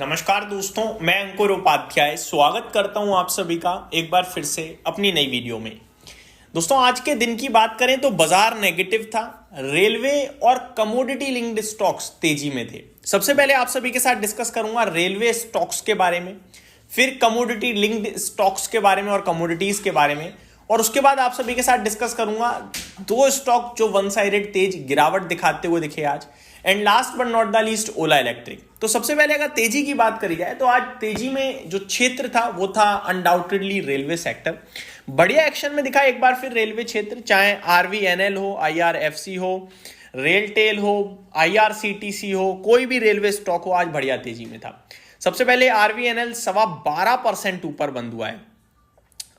नमस्कार दोस्तों, मैं अंकुर उपाध्याय स्वागत करता हूं आप सभी का एक बार फिर से अपनी नई वीडियो में। दोस्तों, आज के दिन की बात करें तो बाजार नेगेटिव था। रेलवे और कमोडिटी लिंक्ड स्टॉक्स तेजी में थे। सबसे पहले आप सभी के साथ डिस्कस करूंगा रेलवे स्टॉक्स के बारे में, फिर कमोडिटी लिंक्ड स्टॉक्स के बारे में और कमोडिटीज के बारे में, और उसके बाद आप सभी के साथ डिस्कस करूंगा दो स्टॉक जो वन साइडेड तेज गिरावट दिखाते हुए दिखे आज, and last but not the least Ola electric. तो सबसे पहले अगर तेजी की बात करी जाए तो आज तेजी में जो क्षेत्र था वो था अनडाउटेडली रेलवे सेक्टर। बढ़िया एक्शन में दिखा एक बार फिर रेलवे क्षेत्र, चाहे आरवीएनएल हो, आईआरएफसी हो, रेलटेल हो, आईआरसीटीसी हो, कोई भी रेलवे स्टॉक हो, आज बढ़िया तेजी में था। सबसे पहले आरवीएनएल 12.25% ऊपर बंद हुआ है,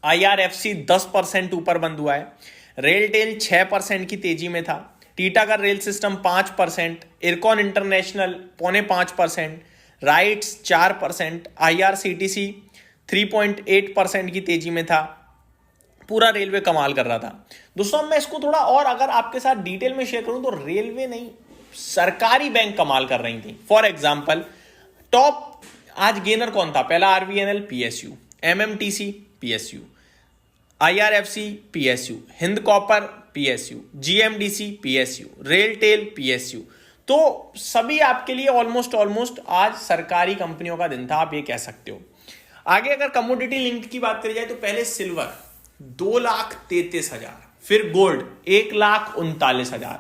आईआरएफसी 10% ऊपर बंद हुआ है, रेलटेल 6% की तेजी में था, Titagarh rail system 5%, IRCON international 4.5%, rights 4%, IRCTC 3.8% की तेजी में था। पूरा रेलवे कमाल कर रहा था। दोस्तों, मैं इसको थोड़ा और अगर आपके साथ डिटेल में शेयर करूं तो रेलवे नहीं, सरकारी बैंक कमाल कर रही थी। फॉर एग्जांपल, टॉप आज गेनर कौन था? पहला RVNL PSU, MMTC PSU, IRFC PSU, Hind copper PSU, GMDC PSU, RailTel PSU. तो सभी आपके लिए ऑलमोस्ट आज सरकारी कंपनियों का दिन था, आप ये कह सकते हो। आगे अगर कमोडिटी लिंक की बात करी जाए तो पहले सिल्वर 2,33,000, फिर गोल्ड 1,39,000।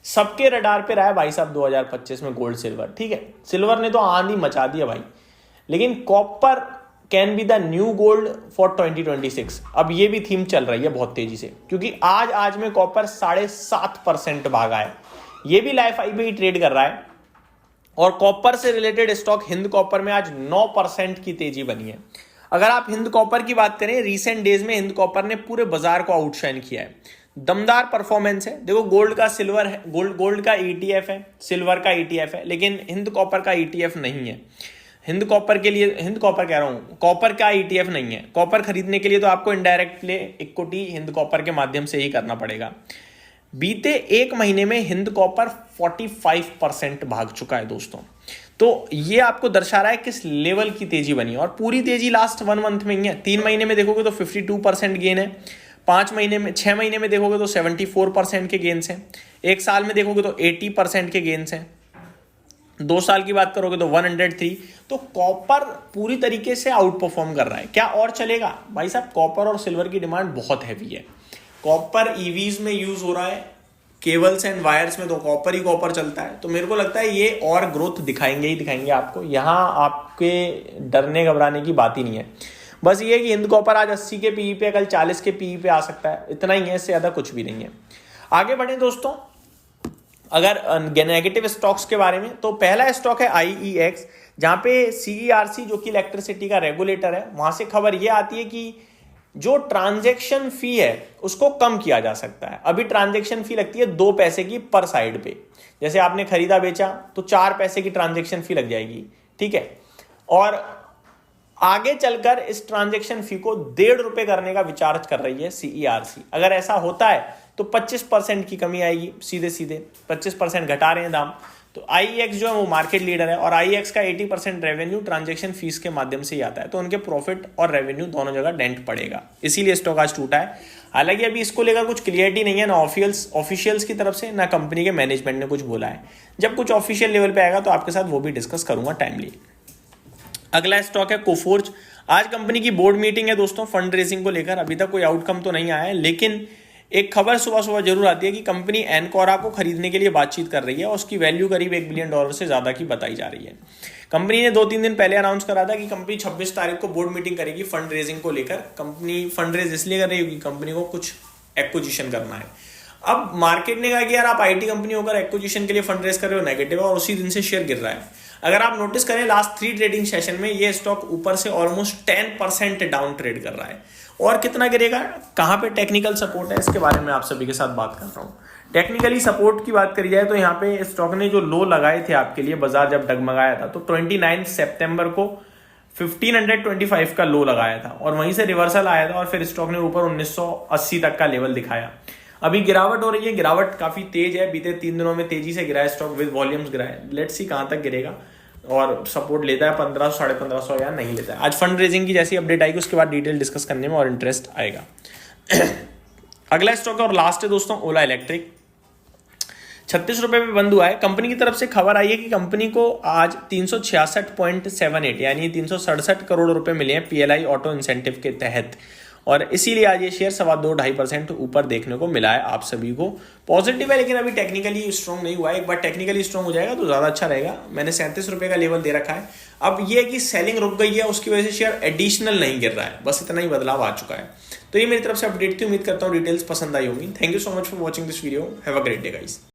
सबके रडार पे रहा है भाई साहब 2025 में गोल्ड सिल्वर। ठीक है, सिल्वर ने तो आंधी मचा दिया भाई, लेकिन copper can be the new gold for 2026। अब ये भी थीम चल रही है बहुत तेजी से, क्योंकि आज में कॉपर 7.5% भागा है। ये भी लाइफ हाई पे ही ट्रेड कर रहा है, और कॉपर से रिलेटेड स्टॉक हिंद कॉपर में आज 9% की तेजी बनी है। अगर आप हिंद कॉपर की बात करें, रीसेंट डेज में हिंद कॉपर ने पूरे बाजार को आउटशाइन किया है। दमदार परफॉर्मेंस है। देखो, गोल्ड का सिल्वर है, गोल्ड का ईटीएफ है, सिल्वर का ईटीएफ है, लेकिन हिंद कॉपर का ईटीएफ नहीं है। हिंद कॉपर कह रहा हूं, कॉपर का ईटीएफ नहीं है। कॉपर खरीदने के लिए तो आपको इनडायरेक्टली इक्विटी हिंद कॉपर के माध्यम से ही करना पड़ेगा। बीते एक महीने में हिंद कॉपर 45% भाग चुका है दोस्तों। तो ये आपको दर्शा रहा है किस लेवल की तेजी बनी है, और पूरी तेजी लास्ट 1 मंथ में ही है। 3 महीने में देखोगे तो 52% गेन है, 6 महीने में देखोगे तो 74% के गेन्स हैं, 1 साल में देखोगे तो 80% के गेन्स हैं, 2 साल की बात करोगे तो 103। तो कॉपर पूरी तरीके से आउट परफॉर्म कर रहा है। क्या और चलेगा भाई साहब? कॉपर और सिल्वर की डिमांड बहुत हैवी है। कॉपर ईवीज में यूज हो रहा है, केबल्स एंड वायर्स में तो कॉपर ही कॉपर चलता है। तो मेरे को लगता है ये और ग्रोथ दिखाएंगे आपको। यहाँ आपके डरने घबराने की बात ही नहीं है। बस ये कि हिंद कॉपर आज 80 के पीई पे, कल 40 के पीई पे आ सकता है, इतना ही है, इससे ज्यादा कुछ भी नहीं है। आगे बढ़े दोस्तों, अगर नेगेटिव स्टॉक्स के बारे में, तो पहला स्टॉक है आईईएक्स, जहां पे सीईआरसी जो कि इलेक्ट्रिसिटी का रेगुलेटर है, वहां से खबर यह आती है कि जो ट्रांजैक्शन फी है उसको कम किया जा सकता है। अभी ट्रांजैक्शन फी लगती है 2 पैसे की पर साइड पे। जैसे आपने खरीदा बेचा तो 4 पैसे की ट्रांजैक्शन फी लग जाएगी। ठीक है, और आगे चलकर इस ट्रांजैक्शन फी को 1.5 रुपए करने का विचार कर रही है सीईआरसी। अगर ऐसा होता है तो 25% की कमी आएगी, सीधे 25% घटा रहे हैं दाम। तो आईईएक्स जो है वो मार्केट लीडर है, और आईईएक्स का 80% रेवेन्यू ट्रांजैक्शन फीस के माध्यम से ही आता है, तो उनके प्रॉफिट और रेवेन्यू दोनों जगह डेंट पड़ेगा, इसीलिए स्टॉक आज टूटा है। हालांकि अभी इसको लेकर कुछ क्लियरिटी नहीं है, ना ऑफिशियल्स की तरफ से, ना कंपनी के मैनेजमेंट ने कुछ बोला है। जब कुछ ऑफिशियल लेवल पे आएगा तो आपके साथ वो भी डिस्कस करूंगा टाइमली। अगला स्टॉक है कोफोर्ज। आज कंपनी की बोर्ड मीटिंग है दोस्तों, फंड रेजिंग को लेकर। अभी तक कोई आउटकम तो नहीं आया है, लेकिन एक खबर सुबह जरूर आती है कि कंपनी एनकोरा को खरीदने के लिए बातचीत कर रही है, और उसकी वैल्यू करीब $1 बिलियन से ज्यादा की बताई जा रही है। कंपनी ने 2-3 दिन पहले अनाउंस करा था कि कंपनी 26 तारीख को बोर्ड मीटिंग करेगी फंड रेजिंग को लेकर। कंपनी फंड रेज इसलिए कर रही है क्योंकि कंपनी को कुछ एक्विजिशन करना है। अब मार्केट ने कहा कि यार आप आईटी कंपनी होकर एक्विजिशन के लिए फंड रेज कर रहे हो, नेगेटिव है, और उसी दिन से शेयर गिर रहा है। अगर आप नोटिस करें लास्ट 3 ट्रेडिंग सेशन में ये स्टॉक ऊपर से ऑलमोस्ट 10% डाउन ट्रेड कर रहा है। और कितना गिरेगा, कहां पे टेक्निकल सपोर्ट है, इसके बारे में आप सभी के साथ बात कर रहा हूं। टेक्निकली सपोर्ट की बात करी जाए तो यहाँ पे स्टॉक ने जो लो लगाए थे आपके लिए, बाजार जब डगमगाया था, तो 29 सितंबर को 1525 का लो लगाया था, और वहीं से रिवर्सल आया था, और फिर स्टॉक ने ऊपर 1980 तक का लेवल दिखाया। अभी गिरावट हो रही है, गिरावट काफी तेज है। बीते 3 दिनों में तेजी से गिरा है स्टॉक, विद वॉल्यूम्स गिरा है। लेट्स सी कहां तक गिरेगा। और सपोर्ट लेता है 1500 1550 या नहीं लेता है। आज फंड रेजिंग की जैसी अपडेट आएगी उसके बाद डिटेल डिस्कस करने में और इंटरेस्ट आएगा। अगला स्टॉक है और लास्ट है दोस्तों ओला इलेक्ट्रिक। 36 रुपए पे बंद हुआ है। कंपनी की तरफ से खबर आई है कि कंपनी को आज 366.78 यानी 367 करोड़ रुपए मिले हैं पीएलआई ऑटो इंसेंटिव के तहत, और इसीलिए आज ये शेयर 2.25% ऊपर देखने को मिला है। आप सभी को पॉजिटिव है, लेकिन अभी टेक्निकली स्ट्रॉन्ग नहीं हुआ है। एक बार टेक्निकली स्ट्रॉन्ग हो जाएगा तो ज्यादा अच्छा रहेगा। मैंने 37 रुपए का लेवल दे रखा है। अब ये कि सेलिंग रुक गई है, उसकी वजह से शेयर एडिशनल नहीं गिर रहा है, बस इतना ही बदलाव आ चुका है। तो ये मेरी तरफ से अपडेट थी। उम्मीद करता हूँ डिटेल्स पसंद आई होंगी। Thank you so much for watching this video. Have a great day guys.